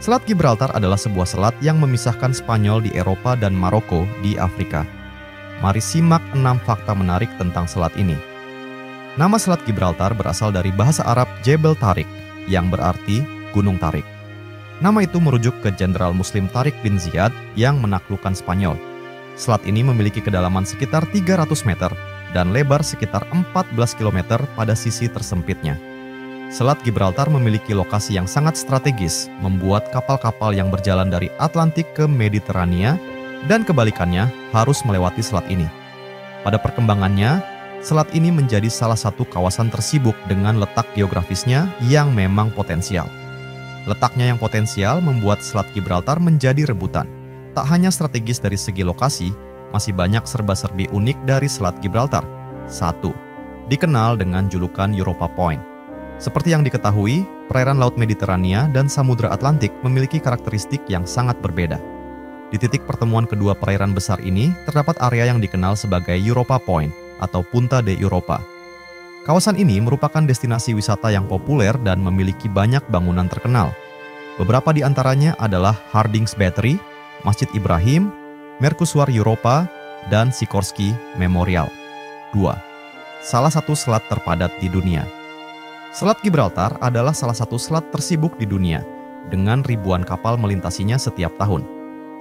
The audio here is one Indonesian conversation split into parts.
Selat Gibraltar adalah sebuah selat yang memisahkan Spanyol di Eropa dan Maroko di Afrika. Mari simak 6 fakta menarik tentang selat ini. Nama Selat Gibraltar berasal dari bahasa Arab Jebel Tariq, yang berarti Gunung Tarik. Nama itu merujuk ke Jenderal Muslim Tariq bin Ziyad yang menaklukkan Spanyol. Selat ini memiliki kedalaman sekitar 300 meter dan lebar sekitar 14 km pada sisi tersempitnya. Selat Gibraltar memiliki lokasi yang sangat strategis, membuat kapal-kapal yang berjalan dari Atlantik ke Mediterania dan kebalikannya harus melewati selat ini. Pada perkembangannya, selat ini menjadi salah satu kawasan tersibuk dengan letak geografisnya yang memang potensial. Letaknya yang potensial membuat Selat Gibraltar menjadi rebutan. Tak hanya strategis dari segi lokasi, masih banyak serba-serbi unik dari Selat Gibraltar. 1. Dikenal dengan julukan Europa Point. Seperti yang diketahui, perairan Laut Mediterania dan Samudra Atlantik memiliki karakteristik yang sangat berbeda. Di titik pertemuan kedua perairan besar ini, terdapat area yang dikenal sebagai Europa Point atau Punta de Europa. Kawasan ini merupakan destinasi wisata yang populer dan memiliki banyak bangunan terkenal. Beberapa di antaranya adalah Hardings Battery, Masjid Ibrahim, Mercusuar Europa, dan Sikorsky Memorial. 2. Salah satu selat terpadat di dunia. Selat Gibraltar adalah salah satu selat tersibuk di dunia, dengan ribuan kapal melintasinya setiap tahun.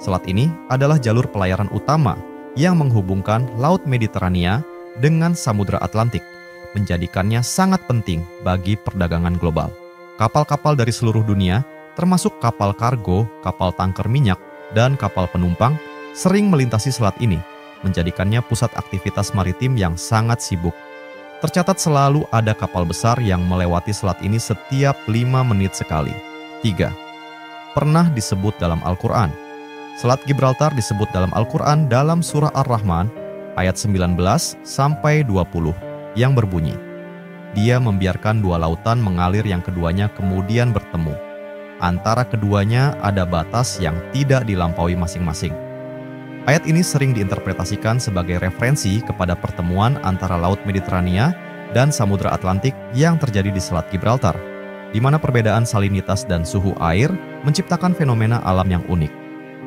Selat ini adalah jalur pelayaran utama yang menghubungkan Laut Mediterania dengan Samudra Atlantik, menjadikannya sangat penting bagi perdagangan global. Kapal-kapal dari seluruh dunia, termasuk kapal kargo, kapal tangker minyak, dan kapal penumpang, sering melintasi selat ini, menjadikannya pusat aktivitas maritim yang sangat sibuk. Tercatat selalu ada kapal besar yang melewati selat ini setiap 5 menit sekali. 3. Pernah disebut dalam Al-Quran. Selat Gibraltar disebut dalam Al-Quran dalam surah Ar-Rahman ayat 19-20 yang berbunyi, "Dia membiarkan dua lautan mengalir yang keduanya kemudian bertemu. Antara keduanya ada batas yang tidak dilampaui masing-masing." Ayat ini sering diinterpretasikan sebagai referensi kepada pertemuan antara Laut Mediterania dan Samudra Atlantik yang terjadi di Selat Gibraltar, di mana perbedaan salinitas dan suhu air menciptakan fenomena alam yang unik.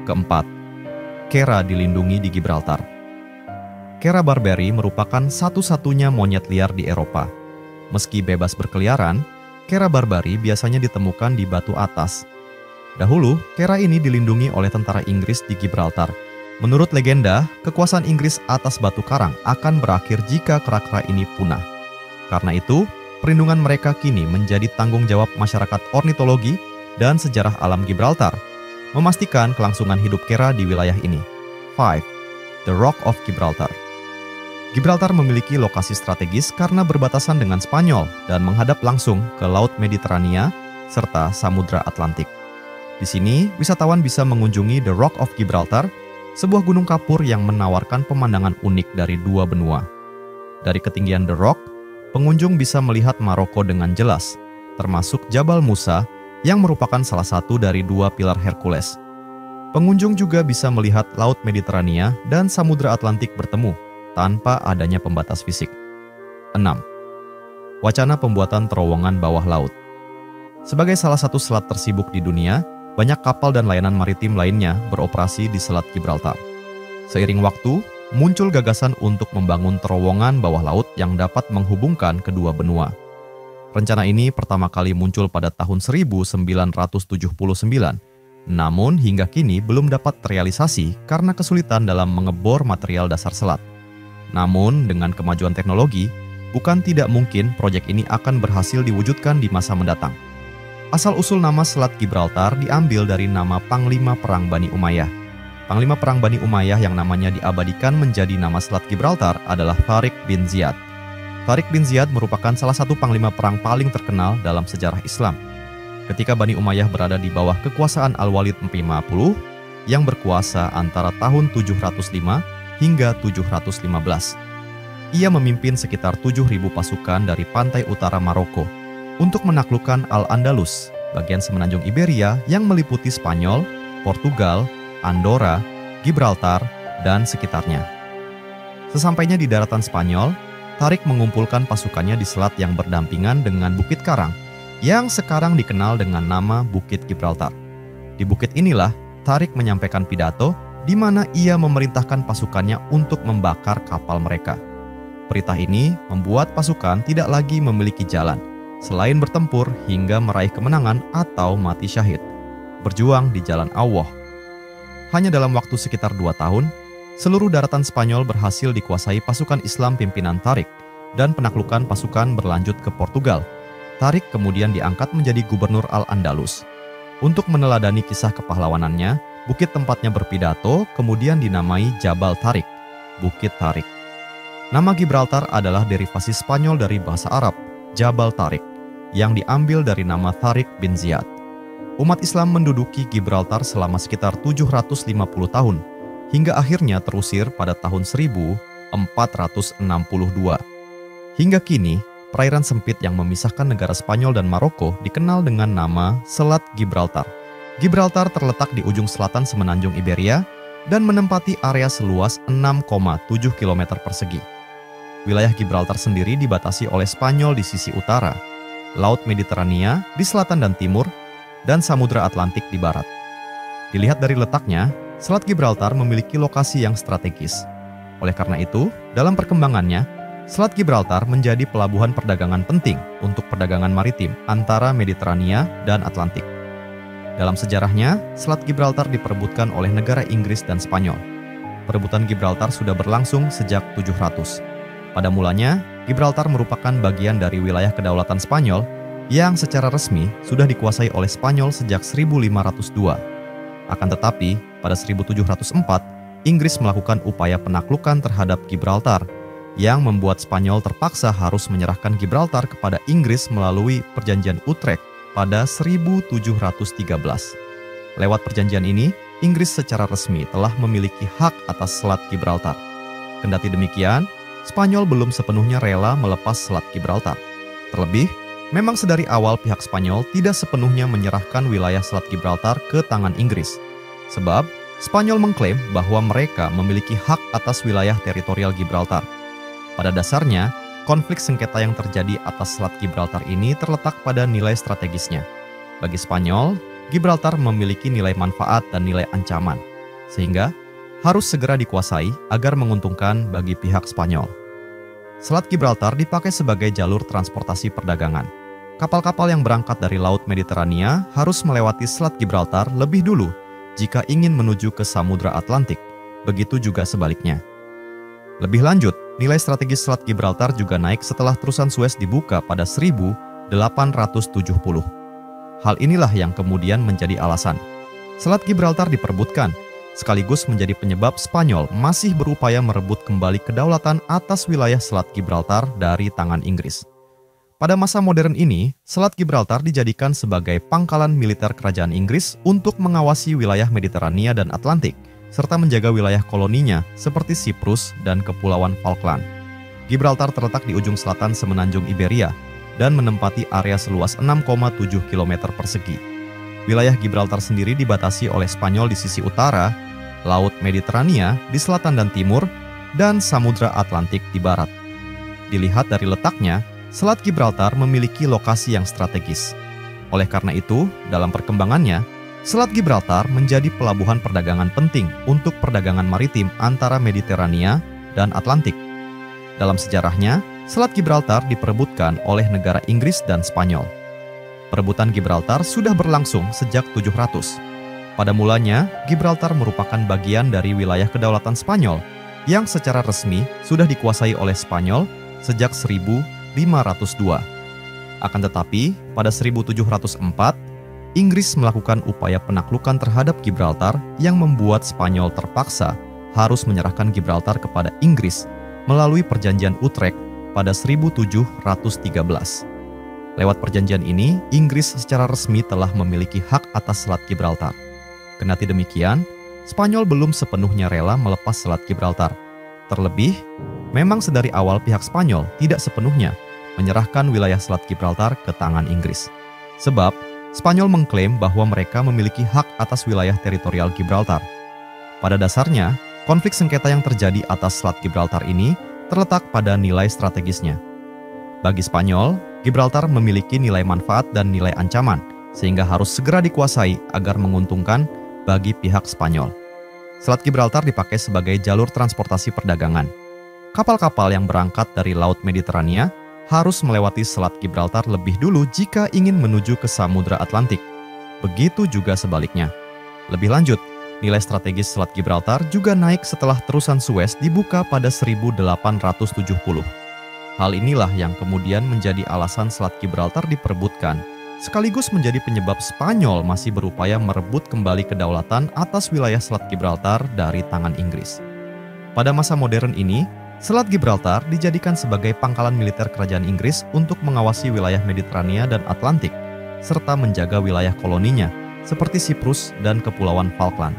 Keempat, kera dilindungi di Gibraltar. Kera Barbary merupakan satu-satunya monyet liar di Eropa. Meski bebas berkeliaran, kera Barbary biasanya ditemukan di batu atas. Dahulu, kera ini dilindungi oleh tentara Inggris di Gibraltar. Menurut legenda, kekuasaan Inggris atas batu karang akan berakhir jika kera-kera ini punah. Karena itu, perlindungan mereka kini menjadi tanggung jawab masyarakat ornitologi dan sejarah alam Gibraltar, memastikan kelangsungan hidup kera di wilayah ini. 5. The Rock of Gibraltar. Gibraltar memiliki lokasi strategis karena berbatasan dengan Spanyol dan menghadap langsung ke Laut Mediterania serta Samudra Atlantik. Di sini, wisatawan bisa mengunjungi The Rock of Gibraltar, sebuah gunung kapur yang menawarkan pemandangan unik dari dua benua. Dari ketinggian The Rock, pengunjung bisa melihat Maroko dengan jelas, termasuk Jabal Musa yang merupakan salah satu dari dua pilar Hercules. Pengunjung juga bisa melihat Laut Mediterania dan Samudra Atlantik bertemu tanpa adanya pembatas fisik. 6. Wacana pembuatan terowongan bawah laut. Sebagai salah satu selat tersibuk di dunia, banyak kapal dan layanan maritim lainnya beroperasi di Selat Gibraltar. Seiring waktu, muncul gagasan untuk membangun terowongan bawah laut yang dapat menghubungkan kedua benua. Rencana ini pertama kali muncul pada tahun 1979, namun hingga kini belum dapat terrealisasi karena kesulitan dalam mengebor material dasar selat. Namun, dengan kemajuan teknologi, bukan tidak mungkin proyek ini akan berhasil diwujudkan di masa mendatang. Asal-usul nama Selat Gibraltar diambil dari nama Panglima Perang Bani Umayyah. Panglima Perang Bani Umayyah yang namanya diabadikan menjadi nama Selat Gibraltar adalah Tariq bin Ziyad. Tariq bin Ziyad merupakan salah satu panglima perang paling terkenal dalam sejarah Islam. Ketika Bani Umayyah berada di bawah kekuasaan Al-Walid 50 yang berkuasa antara tahun 705 hingga 715. Ia memimpin sekitar 7.000 pasukan dari pantai utara Maroko untuk menaklukkan Al-Andalus, bagian semenanjung Iberia yang meliputi Spanyol, Portugal, Andorra, Gibraltar, dan sekitarnya. Sesampainya di daratan Spanyol, Tariq mengumpulkan pasukannya di selat yang berdampingan dengan Bukit Karang, yang sekarang dikenal dengan nama Bukit Gibraltar. Di bukit inilah Tariq menyampaikan pidato di mana ia memerintahkan pasukannya untuk membakar kapal mereka. Perintah ini membuat pasukan tidak lagi memiliki jalan selain bertempur hingga meraih kemenangan atau mati syahid, berjuang di jalan Allah. Hanya dalam waktu sekitar 2 tahun, seluruh daratan Spanyol berhasil dikuasai pasukan Islam pimpinan Tariq dan penaklukan pasukan berlanjut ke Portugal. Tariq kemudian diangkat menjadi gubernur Al-Andalus. Untuk meneladani kisah kepahlawanannya, bukit tempatnya berpidato kemudian dinamai Jabal Tariq, Bukit Tariq. Nama Gibraltar adalah derivasi Spanyol dari bahasa Arab, Jabal Tariq, yang diambil dari nama Tariq bin Ziyad. Umat Islam menduduki Gibraltar selama sekitar 750 tahun, hingga akhirnya terusir pada tahun 1462. Hingga kini, perairan sempit yang memisahkan negara Spanyol dan Maroko dikenal dengan nama Selat Gibraltar. Gibraltar terletak di ujung selatan semenanjung Iberia dan menempati area seluas 6,7 km persegi. Wilayah Gibraltar sendiri dibatasi oleh Spanyol di sisi utara, Laut Mediterania di selatan dan timur, dan Samudra Atlantik di barat. Dilihat dari letaknya, Selat Gibraltar memiliki lokasi yang strategis. Oleh karena itu, dalam perkembangannya, Selat Gibraltar menjadi pelabuhan perdagangan penting untuk perdagangan maritim antara Mediterania dan Atlantik. Dalam sejarahnya, Selat Gibraltar diperebutkan oleh negara Inggris dan Spanyol. Perebutan Gibraltar sudah berlangsung sejak 700. Pada mulanya, Gibraltar merupakan bagian dari wilayah kedaulatan Spanyol yang secara resmi sudah dikuasai oleh Spanyol sejak 1502. Akan tetapi, pada 1704, Inggris melakukan upaya penaklukan terhadap Gibraltar yang membuat Spanyol terpaksa harus menyerahkan Gibraltar kepada Inggris melalui Perjanjian Utrecht pada 1713. Lewat perjanjian ini, Inggris secara resmi telah memiliki hak atas Selat Gibraltar. Kendati demikian, Spanyol belum sepenuhnya rela melepas Selat Gibraltar. Terlebih, memang sedari awal pihak Spanyol tidak sepenuhnya menyerahkan wilayah Selat Gibraltar ke tangan Inggris. Sebab, Spanyol mengklaim bahwa mereka memiliki hak atas wilayah teritorial Gibraltar. Pada dasarnya, konflik sengketa yang terjadi atas Selat Gibraltar ini terletak pada nilai strategisnya. Bagi Spanyol, Gibraltar memiliki nilai manfaat dan nilai ancaman, sehingga harus segera dikuasai agar menguntungkan bagi pihak Spanyol. Selat Gibraltar dipakai sebagai jalur transportasi perdagangan. Kapal-kapal yang berangkat dari Laut Mediterania harus melewati Selat Gibraltar lebih dulu jika ingin menuju ke Samudra Atlantik. Begitu juga sebaliknya. Lebih lanjut, nilai strategis Selat Gibraltar juga naik setelah terusan Suez dibuka pada 1870. Hal inilah yang kemudian menjadi alasan Selat Gibraltar diperebutkan, sekaligus menjadi penyebab Spanyol masih berupaya merebut kembali kedaulatan atas wilayah Selat Gibraltar dari tangan Inggris. Pada masa modern ini, Selat Gibraltar dijadikan sebagai pangkalan militer kerajaan Inggris untuk mengawasi wilayah Mediterania dan Atlantik, serta menjaga wilayah koloninya seperti Siprus dan Kepulauan Falkland. Gibraltar terletak di ujung selatan semenanjung Iberia dan menempati area seluas 6,7 km persegi. Wilayah Gibraltar sendiri dibatasi oleh Spanyol di sisi utara, Laut Mediterania di selatan dan timur, dan Samudra Atlantik di barat. Dilihat dari letaknya, Selat Gibraltar memiliki lokasi yang strategis. Oleh karena itu, dalam perkembangannya, Selat Gibraltar menjadi pelabuhan perdagangan penting untuk perdagangan maritim antara Mediterania dan Atlantik. Dalam sejarahnya, Selat Gibraltar diperebutkan oleh negara Inggris dan Spanyol. Perebutan Gibraltar sudah berlangsung sejak 700. Pada mulanya, Gibraltar merupakan bagian dari wilayah kedaulatan Spanyol yang secara resmi sudah dikuasai oleh Spanyol sejak 1502. Akan tetapi, pada 1704, Inggris melakukan upaya penaklukan terhadap Gibraltar yang membuat Spanyol terpaksa harus menyerahkan Gibraltar kepada Inggris melalui Perjanjian Utrecht pada 1713. Lewat perjanjian ini, Inggris secara resmi telah memiliki hak atas Selat Gibraltar. Kendati demikian, Spanyol belum sepenuhnya rela melepas Selat Gibraltar. Terlebih, memang sedari awal pihak Spanyol tidak sepenuhnya menyerahkan wilayah Selat Gibraltar ke tangan Inggris. Sebab, Spanyol mengklaim bahwa mereka memiliki hak atas wilayah teritorial Gibraltar. Pada dasarnya, konflik sengketa yang terjadi atas Selat Gibraltar ini terletak pada nilai strategisnya. Bagi Spanyol, Gibraltar memiliki nilai manfaat dan nilai ancaman, sehingga harus segera dikuasai agar menguntungkan bagi pihak Spanyol. Selat Gibraltar dipakai sebagai jalur transportasi perdagangan. Kapal-kapal yang berangkat dari Laut Mediterania harus melewati Selat Gibraltar lebih dulu jika ingin menuju ke Samudra Atlantik. Begitu juga sebaliknya. Lebih lanjut, nilai strategis Selat Gibraltar juga naik setelah terusan Suez dibuka pada 1870. Hal inilah yang kemudian menjadi alasan Selat Gibraltar diperebutkan, sekaligus menjadi penyebab Spanyol masih berupaya merebut kembali kedaulatan atas wilayah Selat Gibraltar dari tangan Inggris. Pada masa modern ini, Selat Gibraltar dijadikan sebagai pangkalan militer kerajaan Inggris untuk mengawasi wilayah Mediterania dan Atlantik, serta menjaga wilayah koloninya, seperti Siprus dan Kepulauan Falkland.